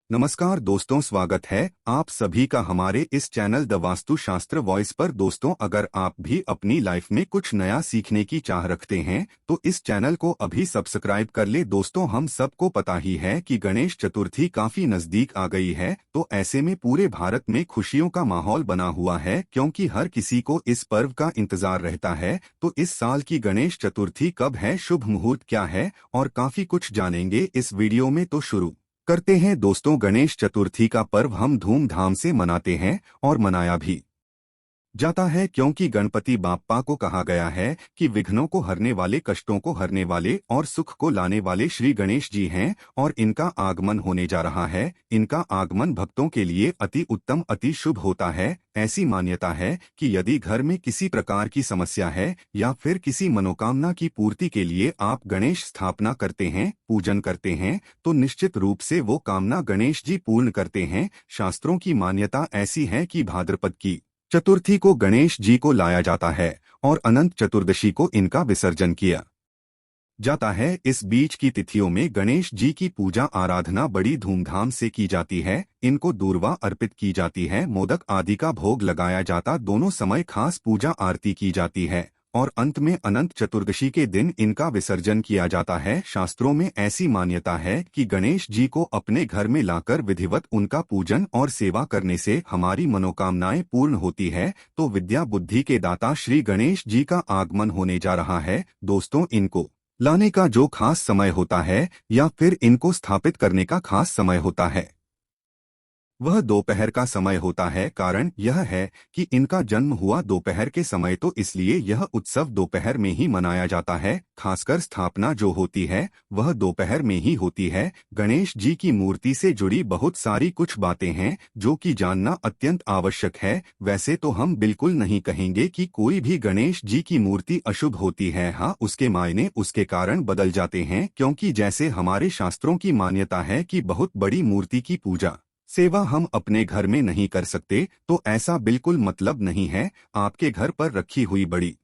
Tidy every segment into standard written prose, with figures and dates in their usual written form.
नमस्कार दोस्तों, स्वागत है आप सभी का हमारे इस चैनल द वास्तु शास्त्र वॉइस पर। दोस्तों, अगर आप भी अपनी लाइफ में कुछ नया सीखने की चाह रखते हैं तो इस चैनल को अभी सब्सक्राइब कर ले। दोस्तों, हम सबको पता ही है कि गणेश चतुर्थी काफी नजदीक आ गई है, तो ऐसे में पूरे भारत में खुशियों का माहौल बना हुआ है, क्योंकि हर किसी को इस पर्व का इंतजार रहता है। तो इस साल की गणेश चतुर्थी कब है, शुभ मुहूर्त क्या है, और काफी कुछ जानेंगे इस वीडियो में। तो शुरू करते हैं दोस्तों। गणेश चतुर्थी का पर्व हम धूमधाम से मनाते हैं और मनाया भी जाता है, क्योंकि गणपति बाप्पा को कहा गया है कि विघ्नों को हरने वाले, कष्टों को हरने वाले और सुख को लाने वाले श्री गणेश जी हैं, और इनका आगमन होने जा रहा है। इनका आगमन भक्तों के लिए अति उत्तम, अति शुभ होता है। ऐसी मान्यता है कि यदि घर में किसी प्रकार की समस्या है या फिर किसी मनोकामना की पूर्ति के लिए आप गणेश स्थापना करते हैं, पूजन करते हैं, तो निश्चित रूप से वो कामना गणेश जी पूर्ण करते हैं। शास्त्रों की मान्यता ऐसी है कि भाद्रपद की चतुर्थी को गणेश जी को लाया जाता है और अनंत चतुर्दशी को इनका विसर्जन किया जाता है। इस बीच की तिथियों में गणेश जी की पूजा आराधना बड़ी धूमधाम से की जाती है। इनको दूर्वा अर्पित की जाती है, मोदक आदि का भोग लगाया जाता, दोनों समय खास पूजा आरती की जाती है और अंत में अनंत चतुर्दशी के दिन इनका विसर्जन किया जाता है। शास्त्रों में ऐसी मान्यता है कि गणेश जी को अपने घर में लाकर विधिवत उनका पूजन और सेवा करने से हमारी मनोकामनाएं पूर्ण होती है। तो विद्या बुद्धि के दाता श्री गणेश जी का आगमन होने जा रहा है। दोस्तों, इनको लाने का जो खास समय होता है या फिर इनको स्थापित करने का खास समय होता है, वह दोपहर का समय होता है। कारण यह है कि इनका जन्म हुआ दोपहर के समय, तो इसलिए यह उत्सव दोपहर में ही मनाया जाता है। खासकर स्थापना जो होती है वह दोपहर में ही होती है। गणेश जी की मूर्ति से जुड़ी बहुत सारी कुछ बातें हैं जो कि जानना अत्यंत आवश्यक है। वैसे तो हम बिल्कुल नहीं कहेंगे कि कोई भी गणेश जी की मूर्ति अशुभ होती है। हाँ, उसके मायने, उसके कारण बदल जाते हैं, क्योंकि जैसे हमारे शास्त्रों की मान्यता है कि बहुत बड़ी मूर्ति की पूजा सेवा हम अपने घर में नहीं कर सकते, तो ऐसा बिल्कुल मतलब नहीं है। आपके घर पर रखी हुई बड़ी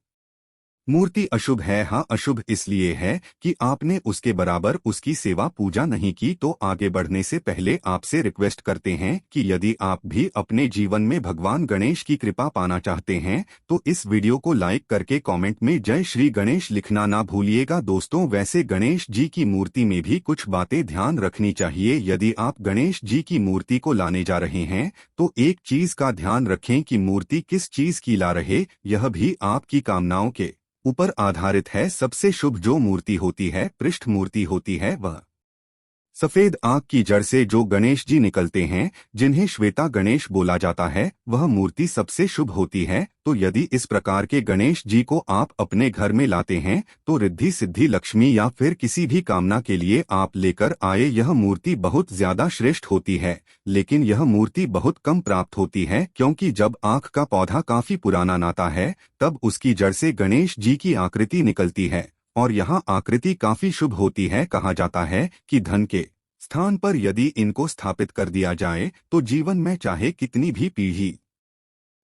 मूर्ति अशुभ है? हाँ, अशुभ इसलिए है कि आपने उसके बराबर उसकी सेवा पूजा नहीं की। तो आगे बढ़ने से पहले आपसे रिक्वेस्ट करते हैं कि यदि आप भी अपने जीवन में भगवान गणेश की कृपा पाना चाहते हैं तो इस वीडियो को लाइक करके कमेंट में जय श्री गणेश लिखना ना भूलिएगा। दोस्तों, वैसे गणेश जी की मूर्ति में भी कुछ बातें ध्यान रखनी चाहिए। यदि आप गणेश जी की मूर्ति को लाने जा रहे हैं तो एक चीज का ध्यान रखें कि मूर्ति किस चीज की ला रहे, यह भी आपकी कामनाओं के ऊपर आधारित है। सबसे शुभ जो मूर्ति होती है, पृष्ठ मूर्ति होती है, वह सफेद आग की जड़ से जो गणेश जी निकलते हैं, जिन्हें श्वेता गणेश बोला जाता है, वह मूर्ति सबसे शुभ होती है। तो यदि इस प्रकार के गणेश जी को आप अपने घर में लाते हैं तो रिद्धि सिद्धि लक्ष्मी या फिर किसी भी कामना के लिए आप लेकर आए, यह मूर्ति बहुत ज्यादा श्रेष्ठ होती है। लेकिन यह मूर्ति बहुत कम प्राप्त होती है, क्योंकि जब आँख का पौधा काफी पुराना नाता है तब उसकी जड़ से गणेश जी की आकृति निकलती है, और यहाँ आकृति काफी शुभ होती है। कहा जाता है कि धन के स्थान पर यदि इनको स्थापित कर दिया जाए तो जीवन में चाहे कितनी भी पीढ़ी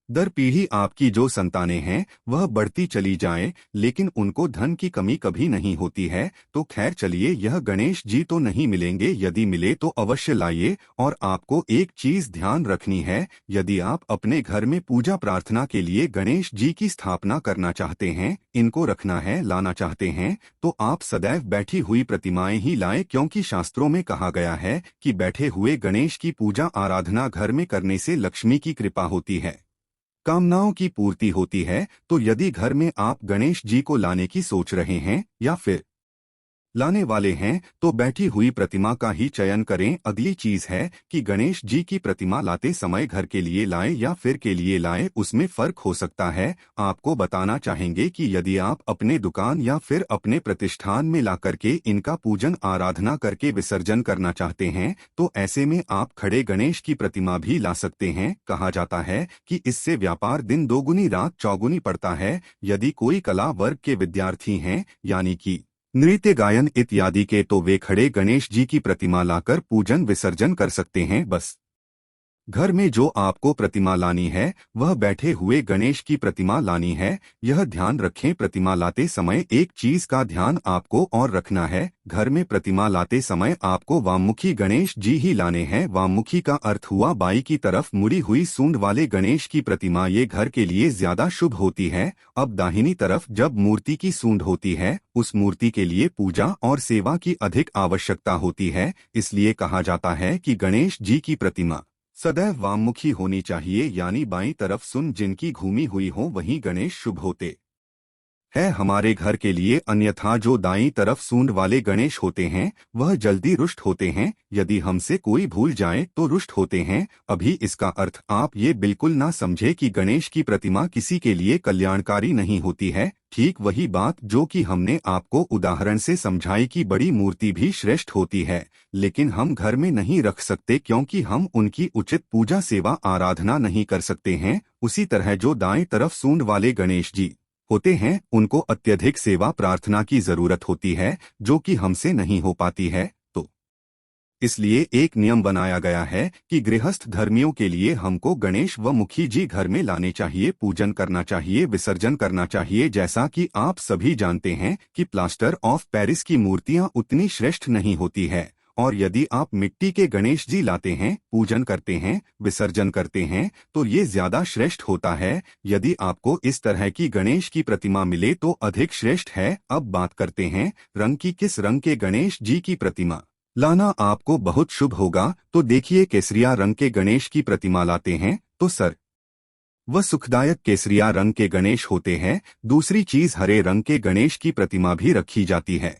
दर पीढ़ी आपकी जो संतानें हैं वह बढ़ती चली जाए, लेकिन उनको धन की कमी कभी नहीं होती है। तो खैर चलिए, यह गणेश जी तो नहीं मिलेंगे, यदि मिले तो अवश्य लाइए। और आपको एक चीज ध्यान रखनी है, यदि आप अपने घर में पूजा प्रार्थना के लिए गणेश जी की स्थापना करना चाहते हैं, इनको रखना है, लाना चाहते हैं, तो आप सदैव बैठी हुई प्रतिमाएं ही लाएं, क्योंकि शास्त्रों में कहा गया है कि बैठे हुए गणेश की पूजा आराधना घर में करने से लक्ष्मी की कृपा होती है, कामनाओं की पूर्ति होती है। तो यदि घर में आप गणेश जी को लाने की सोच रहे हैं या फिर लाने वाले हैं तो बैठी हुई प्रतिमा का ही चयन करें। अगली चीज है कि गणेश जी की प्रतिमा लाते समय घर के लिए लाएं या फिर के लिए लाएं, उसमें फर्क हो सकता है। आपको बताना चाहेंगे कि यदि आप अपने दुकान या फिर अपने प्रतिष्ठान में ला करके इनका पूजन आराधना करके विसर्जन करना चाहते हैं तो ऐसे में आप खड़े गणेश की प्रतिमा भी ला सकते हैं। कहा जाता है कि इससे व्यापार दिन दोगुनी रात चौगुनी पड़ता है। यदि कोई कला वर्ग के विद्यार्थी हैं, यानी कि नृत्य गायन इत्यादि के, तो वे खड़े गणेश जी की प्रतिमा लाकर पूजन विसर्जन कर सकते हैं। बस घर में जो आपको प्रतिमा लानी है वह बैठे हुए गणेश की प्रतिमा लानी है। यह ध्यान रखें, प्रतिमा लाते समय एक चीज का ध्यान आपको और रखना है। घर में प्रतिमा लाते समय आपको वाममुखी गणेश जी ही लाने हैं। वाममुखी का अर्थ हुआ बाई की तरफ मुड़ी हुई सूंड वाले गणेश की प्रतिमा, ये घर के लिए ज्यादा शुभ होती है। अब दाहिनी तरफ जब मूर्ति की सूंड होती है, उस मूर्ति के लिए पूजा और सेवा की अधिक आवश्यकता होती है। इसलिए कहा जाता है कि गणेश जी की प्रतिमा सदैव वाममुखी होनी चाहिए, यानी बाईं तरफ सुन जिनकी घूमी हुई हो वहीं गणेश शुभ होते है हमारे घर के लिए। अन्यथा जो दाईं तरफ सूंड वाले गणेश होते हैं वह जल्दी रुष्ट होते हैं। यदि हमसे कोई भूल जाए तो रुष्ट होते हैं। अभी इसका अर्थ आप ये बिल्कुल ना समझे कि गणेश की प्रतिमा किसी के लिए कल्याणकारी नहीं होती है। ठीक वही बात जो कि हमने आपको उदाहरण से समझाई कि बड़ी मूर्ति भी श्रेष्ठ होती है, लेकिन हम घर में नहीं रख सकते क्योंकि हम उनकी उचित पूजा सेवा आराधना नहीं कर सकते हैं। उसी तरह जो दाएं तरफ सूंड वाले गणेश जी होते हैं उनको अत्यधिक सेवा प्रार्थना की जरूरत होती है, जो कि हमसे नहीं हो पाती है। तो इसलिए एक नियम बनाया गया है कि गृहस्थ धर्मियों के लिए हमको गणेश व मुखी जी घर में लाने चाहिए, पूजन करना चाहिए, विसर्जन करना चाहिए। जैसा कि आप सभी जानते हैं कि प्लास्टर ऑफ पेरिस की मूर्तियां उतनी श्रेष्ठ नहीं होती है, और यदि आप मिट्टी के गणेश जी लाते हैं, पूजन करते हैं, विसर्जन करते हैं तो ये ज्यादा श्रेष्ठ होता है। यदि आपको इस तरह की गणेश की प्रतिमा मिले तो अधिक श्रेष्ठ है। अब बात करते हैं रंग की। किस रंग के गणेश जी की प्रतिमा लाना आपको बहुत शुभ होगा? तो देखिए, केसरिया रंग के गणेश की प्रतिमा लाते हैं तो सर वह सुखदायक केसरिया रंग के गणेश होते हैं। दूसरी चीज, हरे रंग के गणेश की प्रतिमा भी रखी जाती है।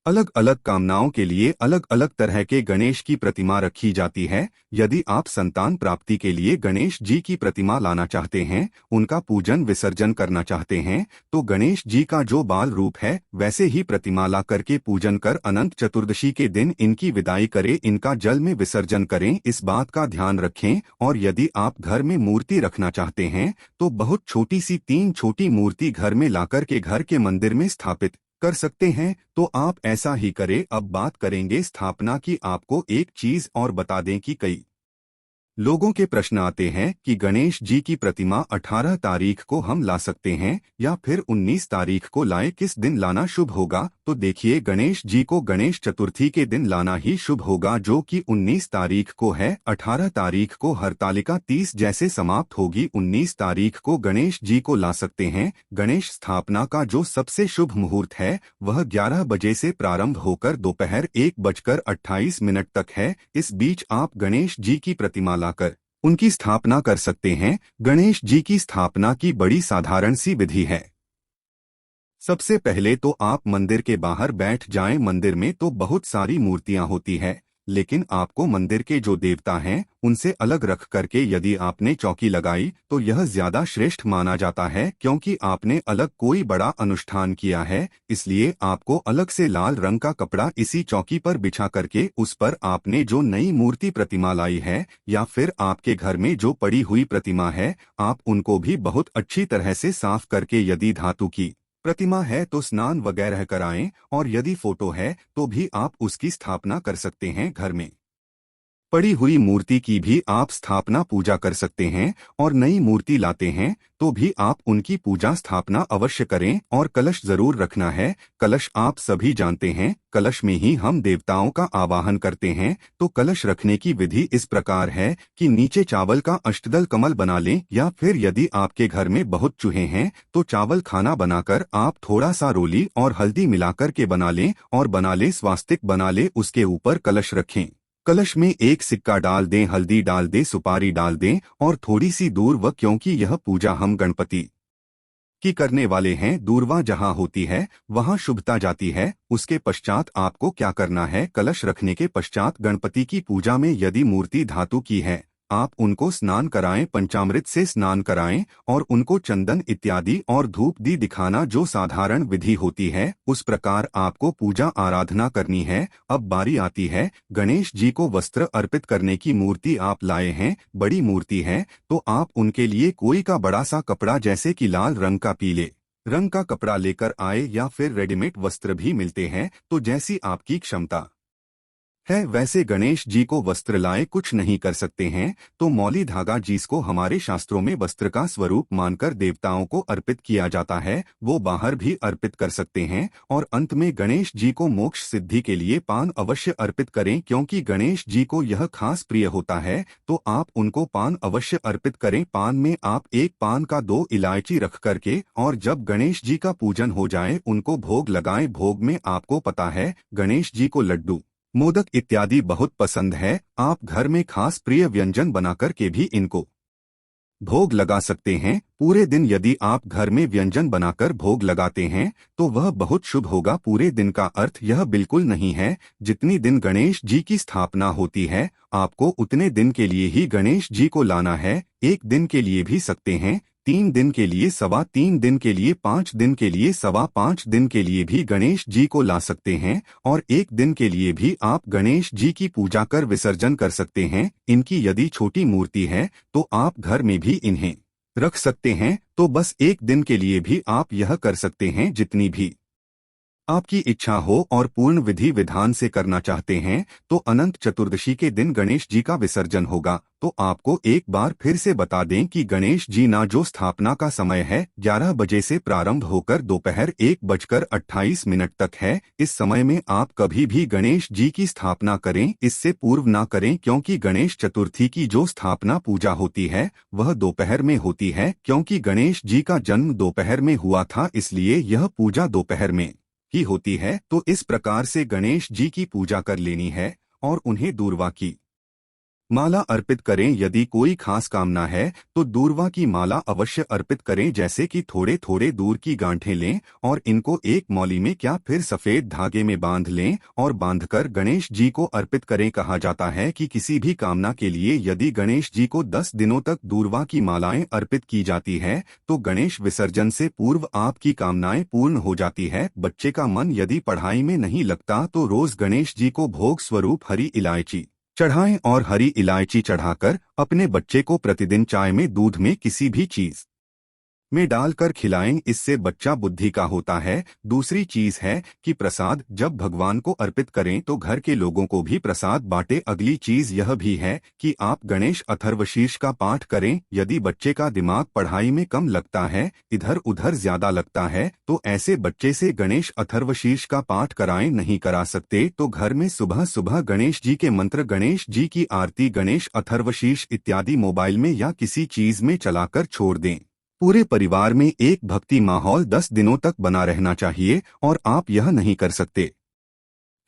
अलग अलग कामनाओं के लिए अलग अलग तरह के गणेश की प्रतिमा रखी जाती है। यदि आप संतान प्राप्ति के लिए गणेश जी की प्रतिमा लाना चाहते हैं, उनका पूजन विसर्जन करना चाहते हैं, तो गणेश जी का जो बाल रूप है वैसे ही प्रतिमा ला करके पूजन कर अनंत चतुर्दशी के दिन इनकी विदाई करें, इनका जल में विसर्जन करें। इस बात का ध्यान रखें। और यदि आप घर में मूर्ति रखना चाहते हैं तो बहुत छोटी सी 3 छोटी मूर्ति घर में लाकर के घर के मंदिर में स्थापित कर सकते हैं, तो आप ऐसा ही करें। अब बात करेंगे स्थापना की। आपको एक चीज और बता दें कि कई लोगों के प्रश्न आते हैं कि गणेश जी की प्रतिमा 18 तारीख को हम ला सकते हैं या फिर 19 तारीख को लाएं, किस दिन लाना शुभ होगा? तो देखिए, गणेश जी को गणेश चतुर्थी के दिन लाना ही शुभ होगा, जो कि 19 तारीख को है। 18 तारीख को हरतालिका 30 जैसे समाप्त होगी। 19 तारीख को गणेश जी को ला सकते हैं। गणेश स्थापना का जो सबसे शुभ मुहूर्त है वह 11 बजे से प्रारंभ होकर दोपहर 1:28 तक है। इस बीच आप गणेश जी की प्रतिमा लाकर उनकी स्थापना कर सकते हैं। गणेश जी की स्थापना की बड़ी साधारण सी विधि है। सबसे पहले तो आप मंदिर के बाहर बैठ जाएं। मंदिर में तो बहुत सारी मूर्तियां होती है, लेकिन आपको मंदिर के जो देवता हैं उनसे अलग रख करके यदि आपने चौकी लगाई तो यह ज्यादा श्रेष्ठ माना जाता है, क्योंकि आपने अलग कोई बड़ा अनुष्ठान किया है। इसलिए आपको अलग से लाल रंग का कपड़ा इसी चौकी पर बिछा करके उस पर आपने जो नई मूर्ति प्रतिमा लाई है या फिर आपके घर में जो पड़ी हुई प्रतिमा है, आप उनको भी बहुत अच्छी तरह से साफ करके, यदि धातु की प्रतिमा है तो स्नान वगैरह कराएं, और यदि फोटो है तो भी आप उसकी स्थापना कर सकते हैं। घर में पड़ी हुई मूर्ति की भी आप स्थापना पूजा कर सकते हैं, और नई मूर्ति लाते हैं तो भी आप उनकी पूजा स्थापना अवश्य करें। और कलश जरूर रखना है। कलश आप सभी जानते हैं, कलश में ही हम देवताओं का आवाहन करते हैं। तो कलश रखने की विधि इस प्रकार है कि नीचे चावल का अष्टदल कमल बना लें, या फिर यदि आपके घर में बहुत चूहे हैं तो चावल खाना बनाकर आप थोड़ा सा रोली और हल्दी मिलाकर के बना लें, और बना ले स्वास्तिक बना ले, उसके ऊपर कलश रखें। कलश में एक सिक्का डाल दें, हल्दी डाल दें, सुपारी डाल दें, और थोड़ी सी दूर्वा, क्योंकि यह पूजा हम गणपति की करने वाले हैं। दूर्वा जहां होती है वहां शुभता जाती है। उसके पश्चात आपको क्या करना है? कलश रखने के पश्चात गणपति की पूजा में यदि मूर्ति धातु की है, आप उनको स्नान कराएं, पंचामृत से स्नान कराएं, और उनको चंदन इत्यादि और धूप दी दिखाना, जो साधारण विधि होती है उस प्रकार आपको पूजा आराधना करनी है। अब बारी आती है गणेश जी को वस्त्र अर्पित करने की। मूर्ति आप लाए हैं, बड़ी मूर्ति है, तो आप उनके लिए कोई का बड़ा सा कपड़ा, जैसे कि लाल रंग का, पीले रंग का कपड़ा लेकर आए, या फिर रेडीमेड वस्त्र भी मिलते हैं, तो जैसी आपकी क्षमता है। वैसे गणेश जी को वस्त्र लाए कुछ नहीं कर सकते हैं, तो मौली धागा जिसको हमारे शास्त्रों में वस्त्र का स्वरूप मानकर देवताओं को अर्पित किया जाता है, वो बाहर भी अर्पित कर सकते हैं। और अंत में गणेश जी को मोक्ष सिद्धि के लिए पान अवश्य अर्पित करें, क्योंकि गणेश जी को यह खास प्रिय होता है, तो आप उनको पान अवश्य अर्पित करें। पान में आप एक पान का 2 इलायची रख करके और जब गणेश जी का पूजन हो जाए उनको भोग लगाएं। भोग में आपको पता है गणेश जी को लड्डू, मोदक इत्यादि बहुत पसंद है। आप घर में खास प्रिय व्यंजन बनाकर के भी इनको भोग लगा सकते हैं। पूरे दिन यदि आप घर में व्यंजन बनाकर भोग लगाते हैं तो वह बहुत शुभ होगा। पूरे दिन का अर्थ यह बिल्कुल नहीं है। जितनी दिन गणेश जी की स्थापना होती है आपको उतने दिन के लिए ही गणेश जी को लाना है। 1 दिन के लिए भी सकते हैं, 3 दिन के लिए, 3.25 दिन के लिए, 5 दिन के लिए, 5.25 दिन के लिए भी गणेश जी को ला सकते हैं। और 1 दिन के लिए भी आप गणेश जी की पूजा कर विसर्जन कर सकते हैं। इनकी यदि छोटी मूर्ति है तो आप घर में भी इन्हें रख सकते हैं। तो बस 1 दिन के लिए भी आप यह कर सकते हैं। जितनी भी आपकी इच्छा हो और पूर्ण विधि विधान से करना चाहते हैं तो अनंत चतुर्दशी के दिन गणेश जी का विसर्जन होगा। तो आपको एक बार फिर से बता दें कि गणेश जी ना जो स्थापना का समय है 11 बजे से प्रारंभ होकर दोपहर 1:28 तक है। इस समय में आप कभी भी गणेश जी की स्थापना करें, इससे पूर्व ना करें, क्योंकि गणेश चतुर्थी की जो स्थापना पूजा होती है वह दोपहर में होती है। क्योंकि गणेश जी का जन्म दोपहर में हुआ था, इसलिए यह पूजा दोपहर में ही होती है। तो इस प्रकार से गणेश जी की पूजा कर लेनी है और उन्हें दूर्वा की माला अर्पित करें। यदि कोई खास कामना है तो दूर्वा की माला अवश्य अर्पित करें। जैसे कि थोड़े थोड़े दूर की गांठें लें और इनको एक मौली में क्या फिर सफेद धागे में बांध लें और बांधकर गणेश जी को अर्पित करें। कहा जाता है कि किसी भी कामना के लिए यदि गणेश जी को 10 दिनों तक दूर्वा की मालाएं अर्पित की जाती है तो गणेश विसर्जन से पूर्व आपकी कामनाएं पूर्ण हो जाती है। बच्चे का मन यदि पढ़ाई में नहीं लगता तो रोज गणेश जी को भोग स्वरूप हरी इलायची चढ़ाएं और हरी इलायची चढ़ाकर अपने बच्चे को प्रतिदिन चाय में, दूध में, किसी भी चीज में डालकर खिलाएं। इससे बच्चा बुद्धि का होता है। दूसरी चीज है कि प्रसाद जब भगवान को अर्पित करें तो घर के लोगों को भी प्रसाद बांटे। अगली चीज यह भी है कि आप गणेश अथर्वशीर्ष का पाठ करें। यदि बच्चे का दिमाग पढ़ाई में कम लगता है, इधर उधर ज्यादा लगता है, तो ऐसे बच्चे से गणेश अथर्वशीर्ष का पाठ कराएं। नहीं करा सकते तो घर में सुबह सुबह गणेश जी के मंत्र, गणेश जी की आरती, गणेश अथर्वशीर्ष इत्यादि मोबाइल में या किसी चीज में चलाकर छोड़ दें। पूरे परिवार में एक भक्ति माहौल 10 दिनों तक बना रहना चाहिए। और आप यह नहीं कर सकते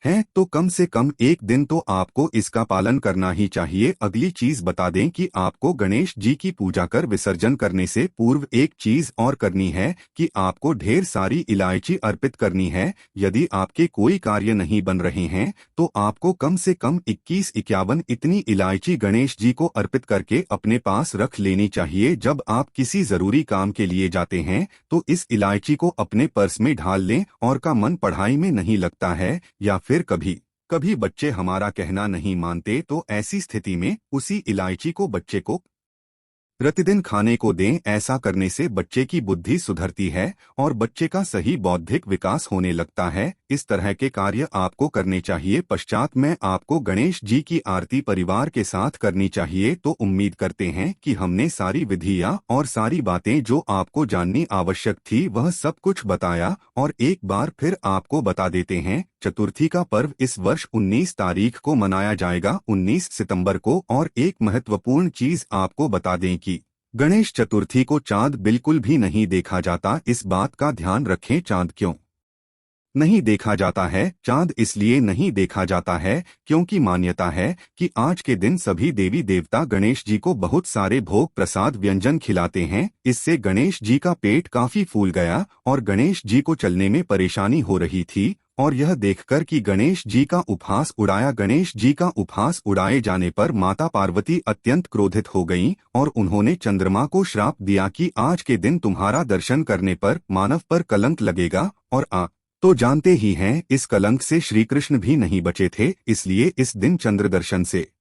हैं तो कम से कम 1 दिन तो आपको इसका पालन करना ही चाहिए। अगली चीज बता दें कि आपको गणेश जी की पूजा कर विसर्जन करने से पूर्व एक चीज और करनी है कि आपको ढेर सारी इलायची अर्पित करनी है। यदि आपके कोई कार्य नहीं बन रहे हैं तो आपको कम से कम 21-51 इतनी इलायची गणेश जी को अर्पित करके अपने पास रख लेनी चाहिए। जब आप किसी जरूरी काम के लिए जाते हैं तो इस इलायची को अपने पर्स में ढाल लें। और का मन पढ़ाई में नहीं लगता है या फिर कभी कभी बच्चे हमारा कहना नहीं मानते, तो ऐसी स्थिति में उसी इलायची को बच्चे को प्रतिदिन खाने को दें। ऐसा करने से बच्चे की बुद्धि सुधरती है और बच्चे का सही बौद्धिक विकास होने लगता है। इस तरह के कार्य आपको करने चाहिए। पश्चात में आपको गणेश जी की आरती परिवार के साथ करनी चाहिए। तो उम्मीद करते हैं कि हमने सारी विधियां और सारी बातें जो आपको जाननी आवश्यक थी वह सब कुछ बताया। और एक बार फिर आपको बता देते हैं, चतुर्थी का पर्व इस वर्ष 19 तारीख को मनाया जाएगा, 19 सितंबर को। और एक महत्वपूर्ण चीज आपको बता दें कि गणेश चतुर्थी को चांद बिल्कुल भी नहीं देखा जाता। इस बात का ध्यान रखें। चांद क्यों नहीं देखा जाता है? चांद इसलिए नहीं देखा जाता है क्योंकि मान्यता है कि आज के दिन सभी देवी देवता गणेश जी को बहुत सारे भोग प्रसाद व्यंजन खिलाते हैं। इससे गणेश जी का पेट काफी फूल गया और गणेश जी को चलने में परेशानी हो रही थी। और यह देखकर कि गणेश जी का उपहास उड़ाए जाने पर माता पार्वती अत्यंत क्रोधित हो गईं और उन्होंने चंद्रमा को श्राप दिया कि आज के दिन तुम्हारा दर्शन करने पर मानव पर कलंक लगेगा। और तो जानते ही हैं, इस कलंक से श्री कृष्ण भी नहीं बचे थे। इसलिए इस दिन चंद्र दर्शन से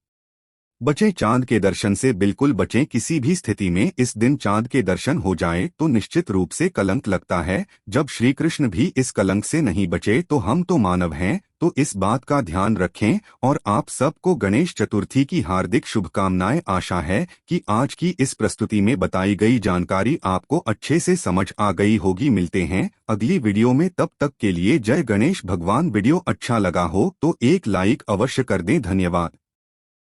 बचें चांद के दर्शन से, बिल्कुल बचें। किसी भी स्थिति में इस दिन चांद के दर्शन हो जाए तो निश्चित रूप से कलंक लगता है। जब श्री कृष्ण भी इस कलंक से नहीं बचे तो हम तो मानव हैं। तो इस बात का ध्यान रखें और आप सबको गणेश चतुर्थी की हार्दिक शुभकामनाएं। आशा है कि आज की इस प्रस्तुति में बताई गई जानकारी आपको अच्छे से समझ आ गई होगी। मिलते हैं अगली वीडियो में, तब तक के लिए जय गणेश भगवान। वीडियो अच्छा लगा हो तो एक लाइक अवश्य कर दें। धन्यवाद।